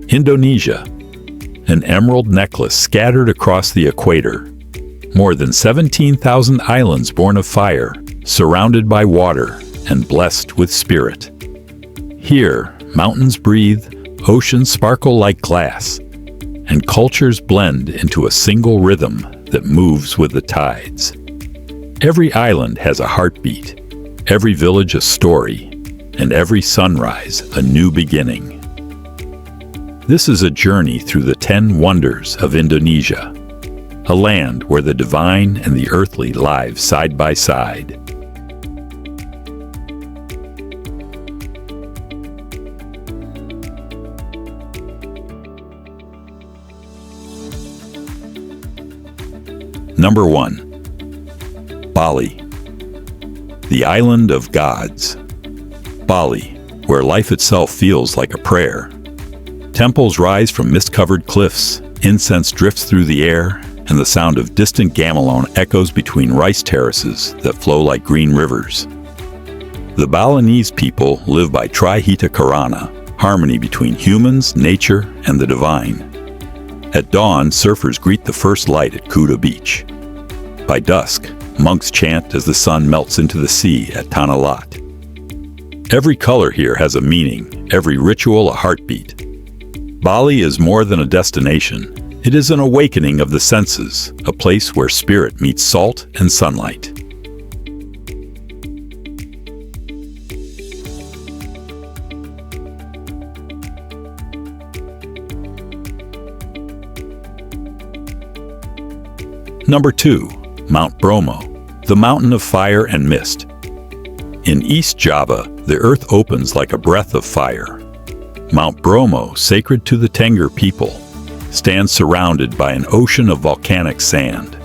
Indonesia, an emerald necklace scattered across the equator. More than 17,000 islands born of fire, surrounded by water, and blessed with spirit. Here, mountains breathe, oceans sparkle like glass, and cultures blend into a single rhythm that moves with the tides. Every island has a heartbeat, every village a story, and every sunrise a new beginning. This is a journey through the 10 wonders of Indonesia, a land where the divine and the earthly live side by side. Number 1. Bali, the island of gods. Bali, where life itself feels like a prayer. Temples rise from mist-covered cliffs, incense drifts through the air, and the sound of distant gamelan echoes between rice terraces that flow like green rivers. The Balinese people live by Trihita Karana, harmony between humans, nature, and the divine. At dawn, surfers greet the first light at Kuta Beach. By dusk, monks chant as the sun melts into the sea at Tanah Lot. Every color here has a meaning, every ritual a heartbeat. Bali is more than a destination. It is an awakening of the senses, a place where spirit meets salt and sunlight. Number 2. Mount Bromo, the mountain of fire and mist. In East Java, the earth opens like a breath of fire. Mount Bromo, sacred to the Tengger people, stands surrounded by an ocean of volcanic sand.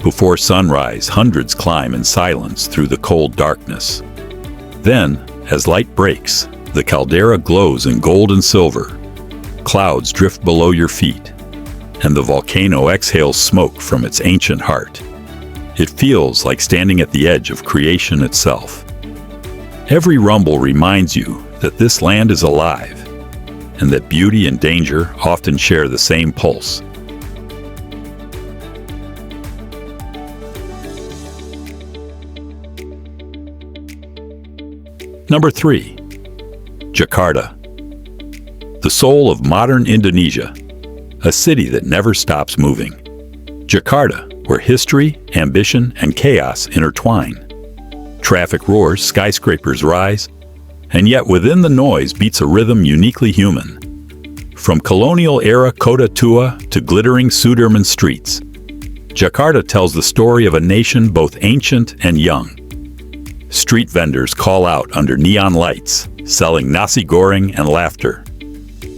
Before sunrise, hundreds climb in silence through the cold darkness. Then, as light breaks, the caldera glows in gold and silver. Clouds drift below your feet, and the volcano exhales smoke from its ancient heart. It feels like standing at the edge of creation itself. Every rumble reminds you that this land is alive, and that beauty and danger often share the same pulse. Number 3. Jakarta, the soul of modern Indonesia, a city that never stops moving. Jakarta, where history, ambition, and chaos intertwine. Traffic roars, skyscrapers rise, and yet within the noise beats a rhythm uniquely human. From colonial-era Kota Tua to glittering Sudirman streets, Jakarta tells the story of a nation both ancient and young. Street vendors call out under neon lights, selling nasi goreng and laughter.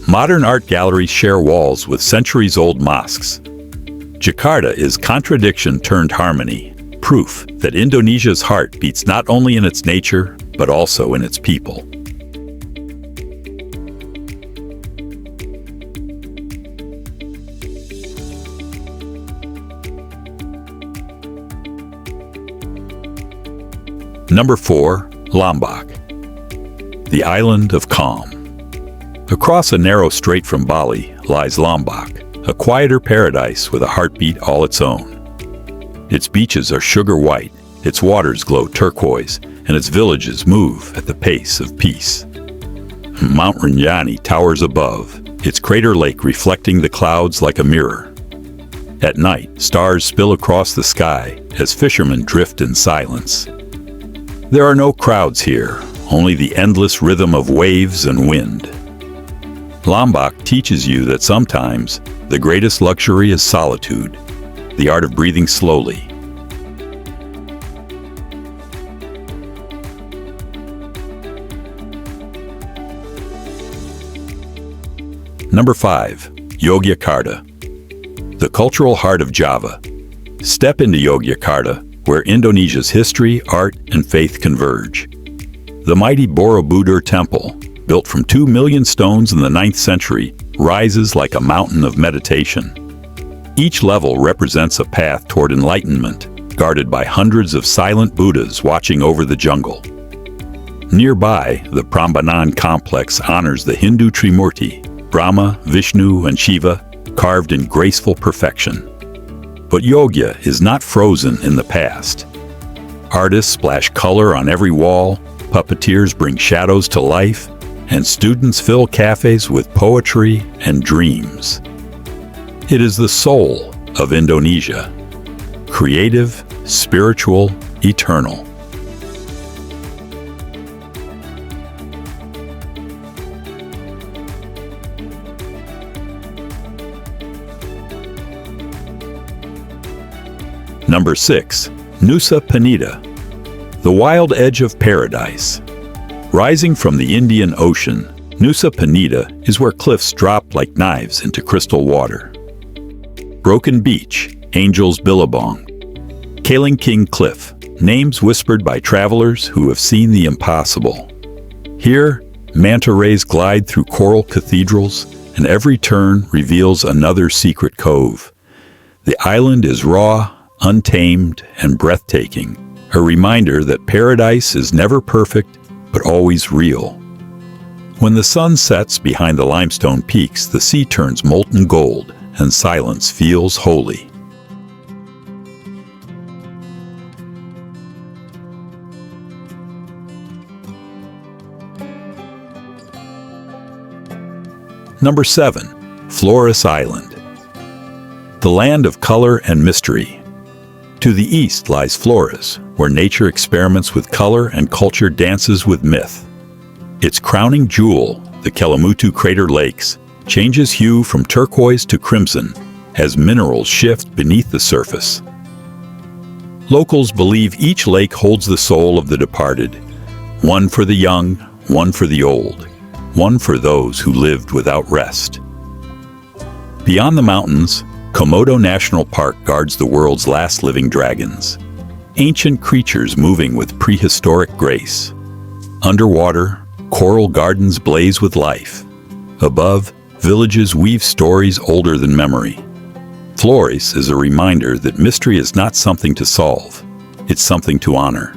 Modern art galleries share walls with centuries-old mosques. Jakarta is contradiction turned harmony, proof that Indonesia's heart beats not only in its nature, but also in its people. Number 4. Lombok, the island of calm. Across a narrow strait from Bali lies Lombok, a quieter paradise with a heartbeat all its own. Its beaches are sugar white, its waters glow turquoise, and its villages move at the pace of peace. Mount Rinjani towers above, its crater lake reflecting the clouds like a mirror. At night, stars spill across the sky as fishermen drift in silence. There are no crowds here, only the endless rhythm of waves and wind. Lombok teaches you that sometimes the greatest luxury is solitude, the art of breathing slowly. Number 5. Yogyakarta, the cultural heart of Java. Step into Yogyakarta, where Indonesia's history, art, and faith converge. The mighty Borobudur Temple, built from 2 million stones in the 9th century, rises like a mountain of meditation. Each level represents a path toward enlightenment, guarded by hundreds of silent Buddhas watching over the jungle. Nearby, the Prambanan complex honors the Hindu Trimurti, Brahma, Vishnu, and Shiva carved in graceful perfection. But Yogya is not frozen in the past. Artists splash color on every wall, puppeteers bring shadows to life, and students fill cafes with poetry and dreams. It is the soul of Indonesia. Creative, spiritual, eternal. Number 6. Nusa Penida, the wild edge of paradise. Rising from the Indian Ocean, Nusa Penida is where cliffs drop like knives into crystal water. Broken Beach, Angel's Billabong, Kaling King Cliff, names whispered by travelers who have seen the impossible. Here, manta rays glide through coral cathedrals, and every turn reveals another secret cove. The island is raw, untamed, and breathtaking, a reminder that paradise is never perfect, but always real. When the sun sets behind the limestone peaks, the sea turns molten gold, and silence feels holy. Number 7. Flores Island, the land of color and mystery. To the east lies Flores, where nature experiments with color and culture dances with myth. Its crowning jewel, the Kelimutu Crater Lakes, changes hue from turquoise to crimson as minerals shift beneath the surface. Locals believe each lake holds the soul of the departed, one for the young, one for the old, one for those who lived without rest. Beyond the mountains, Komodo National Park guards the world's last living dragons, ancient creatures moving with prehistoric grace. Underwater, coral gardens blaze with life. Above, villages weave stories older than memory. Flores is a reminder that mystery is not something to solve, it's something to honor.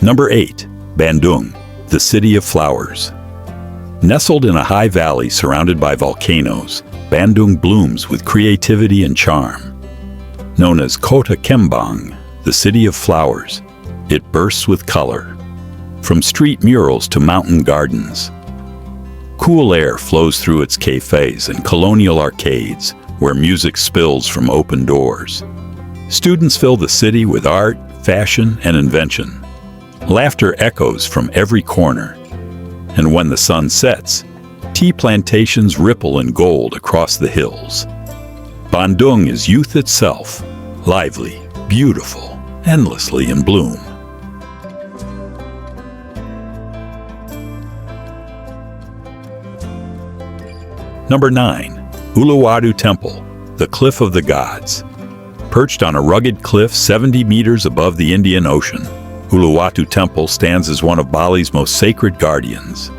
Number 8. Bandung, the city of flowers. Nestled in a high valley surrounded by volcanoes, Bandung blooms with creativity and charm. Known as Kota Kembang, the city of flowers, it bursts with color. From street murals to mountain gardens. Cool air flows through its cafes and colonial arcades, where music spills from open doors. Students fill the city with art, fashion, and invention. Laughter echoes from every corner. And when the sun sets, tea plantations ripple in gold across the hills. Bandung is youth itself, lively, beautiful, endlessly in bloom. Number 9. Uluwatu Temple, the Cliff of the Gods. Perched on a rugged cliff 70 meters above the Indian Ocean, Uluwatu Temple stands as one of Bali's most sacred guardians.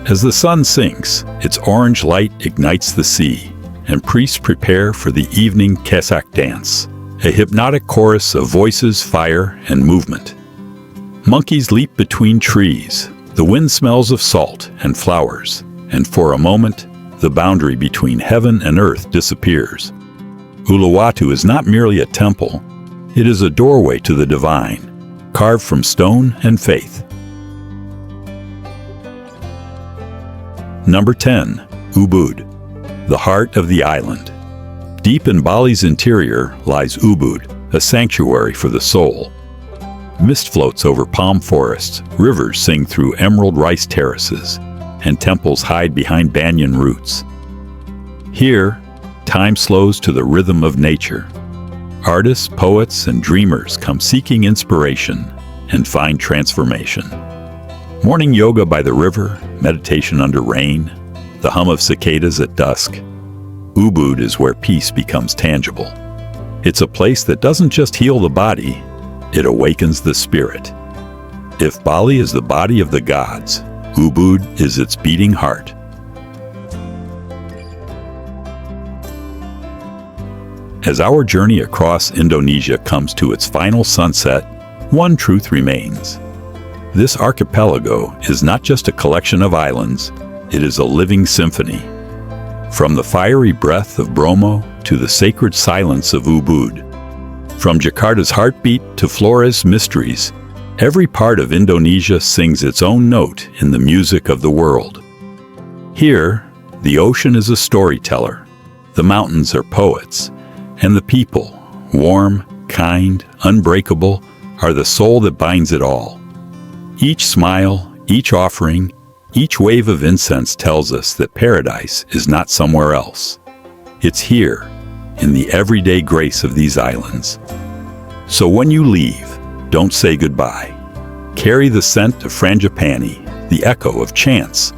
As the sun sinks, its orange light ignites the sea, and priests prepare for the evening Kesak dance, a hypnotic chorus of voices, fire, and movement. Monkeys leap between trees, the wind smells of salt and flowers, and for a moment, the boundary between heaven and earth disappears. Uluwatu is not merely a temple, it is a doorway to the divine, carved from stone and faith. Number 10. Ubud, the heart of the island. Deep in Bali's interior lies Ubud, a sanctuary for the soul. Mist floats over palm forests, rivers sing through emerald rice terraces, and temples hide behind banyan roots. Here, time slows to the rhythm of nature. Artists, poets, and dreamers come seeking inspiration and find transformation. Morning yoga by the river, meditation under rain, the hum of cicadas at dusk. Ubud is where peace becomes tangible. It's a place that doesn't just heal the body, it awakens the spirit. If Bali is the body of the gods, Ubud is its beating heart. As our journey across Indonesia comes to its final sunset, one truth remains. This archipelago is not just a collection of islands, it is a living symphony. From the fiery breath of Bromo to the sacred silence of Ubud, from Jakarta's heartbeat to Flores' mysteries, every part of Indonesia sings its own note in the music of the world. Here, the ocean is a storyteller, the mountains are poets, and the people, warm, kind, unbreakable, are the soul that binds it all. Each smile, each offering, each wave of incense tells us that paradise is not somewhere else. It's here, in the everyday grace of these islands. So when you leave, don't say goodbye. Carry the scent of frangipani, the echo of chants,